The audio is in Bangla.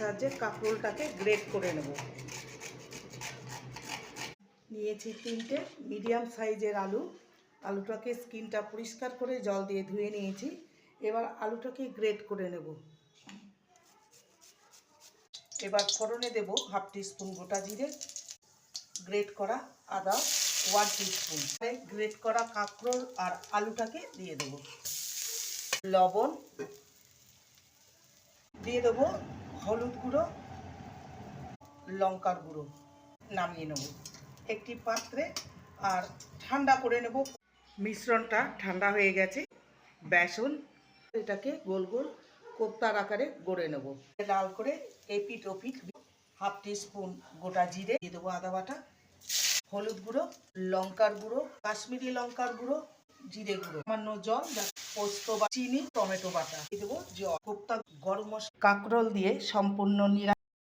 সাহায্যে কাঁকরোলটাকে গ্রেট করে নেব। নিয়েছি 3টে মিডিয়াম সাইজের আলু। আলুটাকে স্কিনটা পরিষ্কার করে জল দিয়ে ধুয়ে নিয়েছি। এবার আলুটাকে গ্রেট করে নেব। এবার ফোড়নে দেব হাফ টিস্পুন গোটা জিরে, গ্রেট করা আদা 1 টিস্পুন, গ্রেট করা কাঁকরোল আর আলুটাকে দিয়ে দেব। লবণ দিয়ে দেবো, হলুদ গুঁড়ো, লঙ্কার গুঁড়ো, নামিয়ে নেব একটি পাত্রে আর ঠান্ডা করে নেব। মিশ্রণটা ঠান্ডা হয়ে গেছে। বেসন এটাকে গোল গোল কোপ্তার আকারে গড়ে নেব। লাল করে এপিট ওপিট হাফ টিস্পুন গোটা জিরে দিয়ে দেবো, আদা বাটা, হলুদ গুঁড়ো, লঙ্কার গুঁড়ো, কাশ্মীরি লঙ্কার গুঁড়ো, জিরে গুঁড়ো, সামান্য জল, পোস্ত বা চিনি, টমেটো বাটা দিয়ে দেবো, জল। কোপ্তা গরম মশলা কাঁকরোল দিয়ে সম্পূর্ণ নিরামিষ